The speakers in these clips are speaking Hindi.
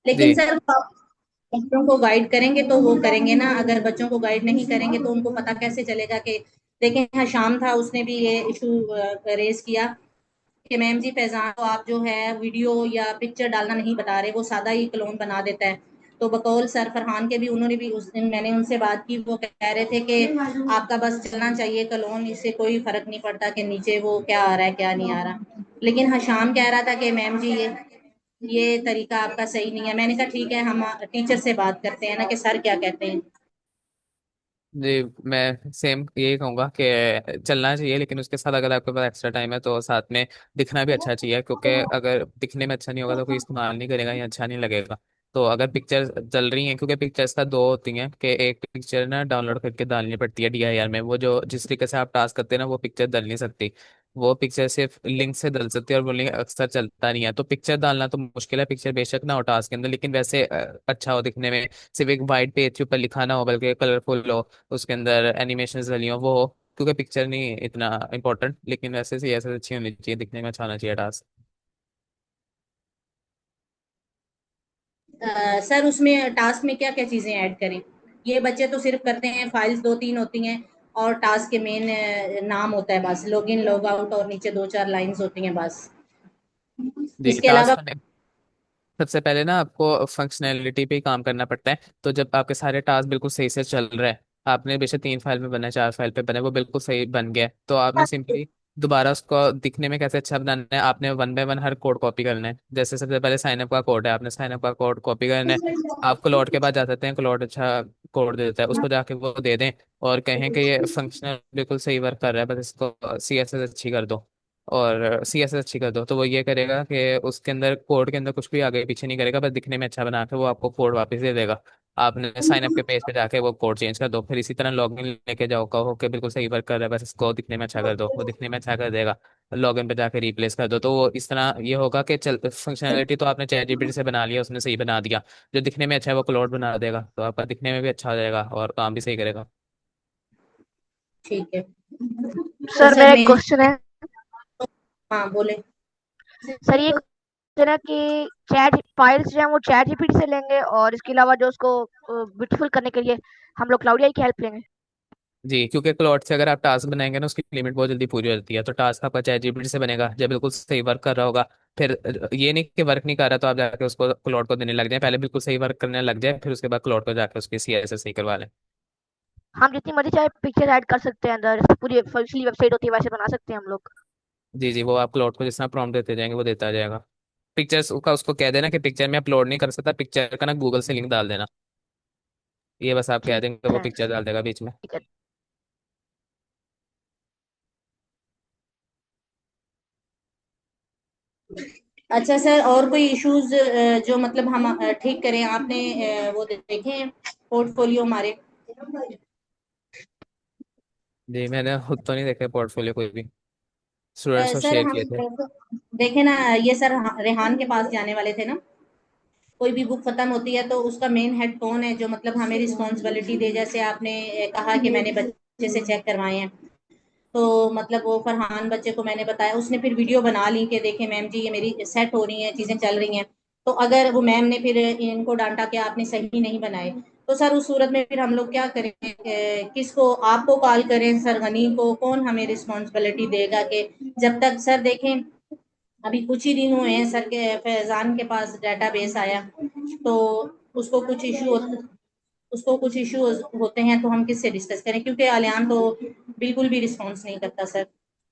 लेकिन जी। सर वो आप बच्चों को गाइड करेंगे तो वो करेंगे ना, अगर बच्चों को गाइड नहीं करेंगे तो उनको पता कैसे चलेगा कि देखें। हाँ, शाम था, उसने भी ये इशू रेज किया कि मैम जी फैजान को आप जो है वीडियो या पिक्चर डालना नहीं बता रहे, वो सादा ही क्लोन बना देता है। तो बकौल सर फरहान के भी, उन्होंने भी उस दिन मैंने उनसे बात की, वो कह रहे थे कि आपका बस चलना चाहिए क्लोन, इससे कोई फर्क नहीं पड़ता कि नीचे वो क्या आ रहा है क्या नहीं आ रहा। लेकिन हशाम कह रहा था कि मैम जी ये तरीका आपका सही नहीं है। मैंने कहा ठीक है, हम टीचर से बात करते हैं ना कि सर क्या कहते हैं। जी, मैं सेम यही कहूंगा कि चलना चाहिए, लेकिन उसके साथ अगर आपके पास एक्स्ट्रा टाइम है तो साथ में दिखना भी अच्छा चाहिए, क्योंकि अगर दिखने में अच्छा नहीं होगा तो कोई इस्तेमाल नहीं करेगा या अच्छा नहीं लगेगा। तो अगर पिक्चर चल रही हैं, क्योंकि पिक्चर्स का दो होती हैं कि एक पिक्चर ना डाउनलोड करके डालनी पड़ती है DIR में, वो जो जिस तरीके से आप टास्क करते हैं ना वो पिक्चर डल नहीं सकती। वो पिक्चर सिर्फ लिंक से डल सकती है और वो लिंक अक्सर चलता नहीं है। तो पिक्चर डालना तो मुश्किल है, पिक्चर बेशक ना हो टास्क के अंदर, लेकिन वैसे अच्छा हो दिखने में। सिर्फ एक वाइट पेज के ऊपर लिखा ना हो, बल्कि कलरफुल हो, उसके अंदर एनिमेशन वाली हो, वो हो। क्योंकि पिक्चर नहीं इतना इंपॉर्टेंट, लेकिन वैसे से ऐसे अच्छी होनी चाहिए, दिखने में अच्छा होना चाहिए टास्क। सर उसमें टास्क में क्या क्या चीजें ऐड करें? ये बच्चे तो सिर्फ करते हैं, फाइल्स दो तीन होती हैं और टास्क के मेन नाम होता है बस, लॉग इन लॉग आउट, और नीचे दो चार लाइंस होती हैं बस। जी, इसके अलावा टास्क सबसे पहले ना आपको फंक्शनैलिटी पे ही काम करना पड़ता है। तो जब आपके सारे टास्क बिल्कुल सही से चल रहे हैं, आपने बेशक 3 फाइल में बना है, 4 फाइल पे बना है, वो बिल्कुल सही बन गया है, तो आपने सिंपली दोबारा उसको दिखने में कैसे अच्छा बनाना है, आपने 1 बाय 1 हर कोड कॉपी करना है। जैसे सबसे पहले साइनअप का कोड है, आपने साइनअप का कोड कॉपी करना है। आप क्लॉड के पास जा सकते हैं, क्लॉड अच्छा कोड दे देता है, उसको जाके वो दे दें और कहें कि ये फंक्शनल बिल्कुल सही वर्क कर रहा है, बस इसको CSS अच्छी कर दो। और CSS अच्छी कर दो तो वो ये करेगा कि उसके अंदर कोड के अंदर कुछ भी आगे पीछे नहीं करेगा, बस दिखने में अच्छा बना के वो आपको कोड वापस दे देगा। आपने साइन अप के पेज पे जाके वो कोड चेंज कर दो, फिर इसी तरह लॉगिन लेके जाओ, कहो कि बिल्कुल सही वर्क कर रहा है, बस इसको दिखने में अच्छा कर दो, वो दिखने में अच्छा कर देगा। लॉगिन पे जाके रिप्लेस कर दो, तो वो इस तरह ये होगा कि चल फंक्शनैलिटी तो आपने ChatGPT से बना लिया, उसने सही बना दिया। जो दिखने में अच्छा है वो क्लाउड बना देगा, तो आपका दिखने में भी अच्छा हो जाएगा और काम भी सही करेगा। ठीक है। तो सर सर मेरा एक मेन, क्वेश्चन है। हाँ बोले। सर ये क्वेश्चन है कि चैट फाइल्स जो है वो चैट जीपीटी से लेंगे और इसके अलावा जो उसको ब्यूटीफुल करने के लिए हम लोग क्लाउड एआई की हेल्प लेंगे। जी, क्योंकि क्लॉट से अगर आप टास्क बनाएंगे ना उसकी लिमिट बहुत जल्दी पूरी हो जाती है, तो टास्क आपका ChatGPT से बनेगा जब बिल्कुल सही वर्क कर रहा होगा। फिर ये नहीं कि वर्क नहीं कर रहा तो आप जाके उसको क्लॉट को देने लग जाए, पहले बिल्कुल सही वर्क करने लग जाए, फिर उसके बाद क्लॉट को जाके उसकी CSS सही करवा लें। हम जितनी मर्जी चाहे पिक्चर ऐड कर सकते हैं अंदर, पूरी फुली वेबसाइट होती है वैसे बना सकते हैं हम लोग। जी जी, वो आप क्लॉट को जिस तरह प्रॉम्प्ट देते जाएंगे वो देता जाएगा। पिक्चर्स का उसको कह देना कि पिक्चर में अपलोड नहीं कर सकता, पिक्चर का ना गूगल से लिंक डाल देना। ये बस आप कह ठीक देंगे तो वो है। पिक्चर डाल देगा बीच में। ठीक है। अच्छा सर, और कोई इश्यूज जो मतलब हम ठीक करें? आपने वो देखे हैं पोर्टफोलियो हमारे? जी, मैंने खुद तो नहीं देखे पोर्टफोलियो कोई भी, स्टूडेंट्स को सर शेयर हम किए थे। देखे ना, ये सर रेहान के पास जाने वाले थे ना। कोई भी बुक खत्म होती है तो उसका मेन हेड कौन है जो मतलब हमें रिस्पॉन्सिबिलिटी दे? जैसे आपने कहा कि मैंने बच्चे से चेक करवाए हैं, तो मतलब वो फरहान बच्चे को मैंने बताया, उसने फिर वीडियो बना ली कि देखे मैम जी ये मेरी सेट हो रही हैं, चीजें चल रही हैं। तो अगर वो मैम ने फिर इनको डांटा कि आपने सही नहीं बनाए, तो सर उस सूरत में फिर हम लोग क्या करें? किसको, आपको कॉल करें सर गनी को? कौन हमें रिस्पॉन्सिबिलिटी देगा कि जब तक सर देखें, अभी कुछ ही दिन हुए हैं सर के फैजान के पास डेटाबेस आया, तो उसको कुछ इशू उसको कुछ इशू होते हैं तो हम किससे डिस्कस करें? क्योंकि आलियान तो बिल्कुल भी रिस्पॉन्स नहीं करता सर।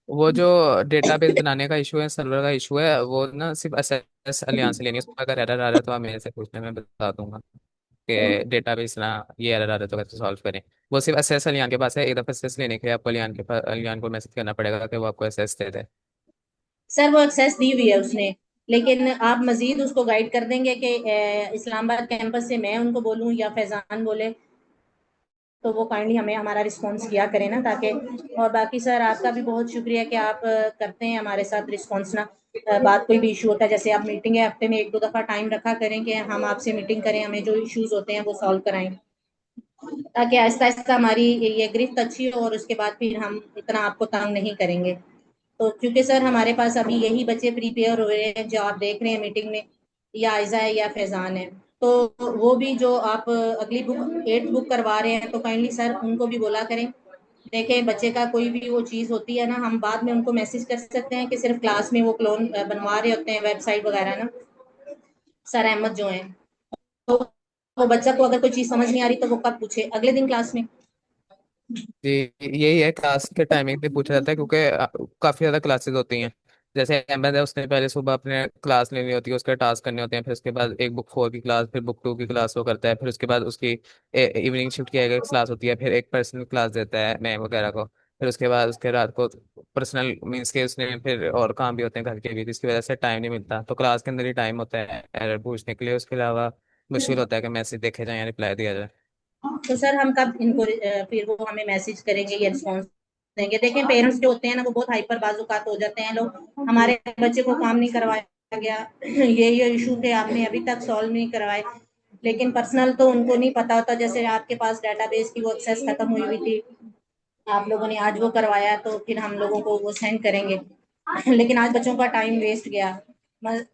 वो जो डेटाबेस बनाने का इशू है, सर्वर का इशू है, वो ना सिर्फ एसएस अलियान से लेनी है। उसमें अगर एरर आ रहा है तो आप मेरे से पूछने में बता दूंगा कि डेटाबेस ना ये एरर आ रहा है तो कैसे सॉल्व करें। वो सिर्फ एसएस अलियान के पास है, एक दफा एसएस लेने के लिए आपको अलियान के पास, अलियान को मैसेज करना पड़ेगा कि वो आपको एसएस दे दे। सर वो एक्सेस दी हुई है उसने, लेकिन आप मजीद उसको गाइड कर देंगे कि इस्लामाबाद कैंपस से मैं उनको बोलूं या फैजान बोले? तो वो काइंडली हमें हमारा रिस्पॉन्स किया करें ना, ताकि। और बाकी सर आपका भी बहुत शुक्रिया कि आप करते हैं हमारे साथ रिस्पॉन्स ना। बात कोई भी इशू होता है, जैसे आप मीटिंग है हफ्ते में एक दो दफा टाइम रखा करें कि हम आपसे मीटिंग करें, हमें जो इश्यूज होते हैं वो सॉल्व कराएं, ताकि आहिस्ता आहिस्ता हमारी ये गिरफ्त अच्छी हो और उसके बाद फिर हम इतना आपको तंग नहीं करेंगे। तो क्योंकि सर हमारे पास अभी यही बच्चे प्रिपेयर हुए हैं जो आप देख रहे हैं मीटिंग में, या आयजा है या फैजान है। तो वो भी जो आप अगली बुक 8 बुक करवा रहे हैं तो काइंडली सर उनको भी बोला करें। देखें बच्चे का कोई भी वो चीज़ होती है ना, हम बाद में उनको मैसेज कर सकते हैं कि सिर्फ क्लास में वो क्लोन बनवा रहे होते हैं वेबसाइट वगैरह ना, सर अहमद जो हैं। तो वो बच्चा को अगर कोई चीज़ समझ नहीं आ रही तो वो कब पूछे, अगले दिन क्लास में। जी, यही है, क्लास के टाइमिंग पे पूछा जाता है क्योंकि काफी ज्यादा क्लासेस होती हैं। जैसे अहमद है, उसने पहले सुबह अपने क्लास लेनी होती है, उसके टास्क करने होते हैं, फिर उसके बाद एक बुक 4 की क्लास, फिर बुक 2 की क्लास वो करता है, फिर उसके बाद उसकी इवनिंग शिफ्ट की एक क्लास होती है, फिर एक पर्सनल क्लास देता है मैम वगैरह को, फिर उसके बाद उसके रात को पर्सनल मीन्स के उसने फिर और काम भी होते हैं घर के भी, जिसकी वजह से टाइम नहीं मिलता। तो क्लास के अंदर ही टाइम होता है एरर पूछने के लिए, उसके अलावा मुश्किल होता है कि मैसेज देखे जाए या रिप्लाई दिया जाए। तो सर हम कब इनको फिर वो हमें मैसेज करेंगे या रिस्पॉन्स देंगे? देखें पेरेंट्स जो होते हैं ना वो बहुत हाइपर बाजुकात हो जाते हैं लोग, हमारे बच्चे को काम नहीं करवाया गया, ये इशू थे आपने अभी तक सॉल्व नहीं करवाए। लेकिन पर्सनल तो उनको नहीं पता होता, जैसे आपके पास डेटाबेस की वो एक्सेस खत्म हुई हुई थी, आप लोगों ने आज वो करवाया तो फिर हम लोगों को वो सेंड करेंगे। लेकिन आज बच्चों का टाइम वेस्ट गया।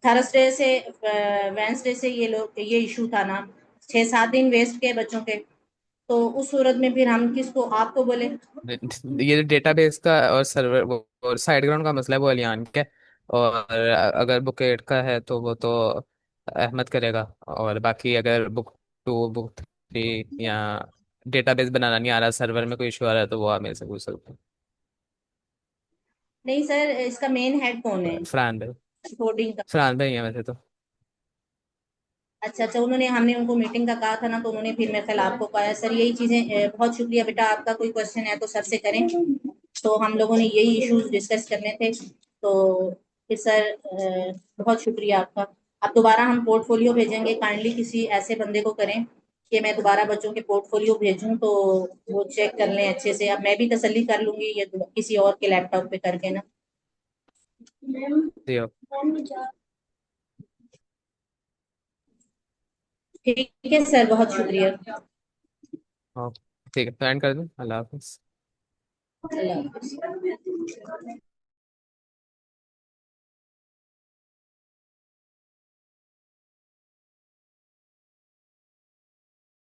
थर्सडे से वेंसडे से ये इशू था ना, 6-7 दिन वेस्ट गए बच्चों के। तो उस सूरत में फिर हम किसको, आपको बोले? ये डेटाबेस का और सर्वर वो और साइड ग्राउंड का मसला है, वो अलियान का है। और अगर बुक 8 का है तो वो तो अहमद करेगा। और बाकी अगर बुक 2 बुक 3 या डेटाबेस बनाना नहीं आ रहा, सर्वर में कोई इशू आ रहा है, तो वो आप मेरे से पूछ सकते नहीं सर, इसका मेन हेड कौन है हैं। फरहान भाई। कोडिंग का? फरहान भाई हैं वैसे तो। अच्छा अच्छा, उन्होंने, हमने उनको मीटिंग का कहा था ना, तो उन्होंने फिर मेरे ख्याल आपको कहा। सर यही चीजें बहुत शुक्रिया बेटा, आपका कोई क्वेश्चन है तो सर से करें। तो हम लोगों ने यही इश्यूज डिस्कस करने थे। तो फिर सर बहुत शुक्रिया आपका। अब दोबारा हम पोर्टफोलियो भेजेंगे, काइंडली किसी ऐसे बंदे को करें कि मैं दोबारा बच्चों के पोर्टफोलियो भेजूं तो वो चेक कर लें अच्छे से। अब मैं भी तसल्ली कर लूंगी ये किसी और के लैपटॉप पे करके ना। जी ठीक है सर, बहुत शुक्रिया। ओके, ठीक है, तो एंड कर दूँ। अल्लाह हाफिज़। अल्लाह हाफिज़।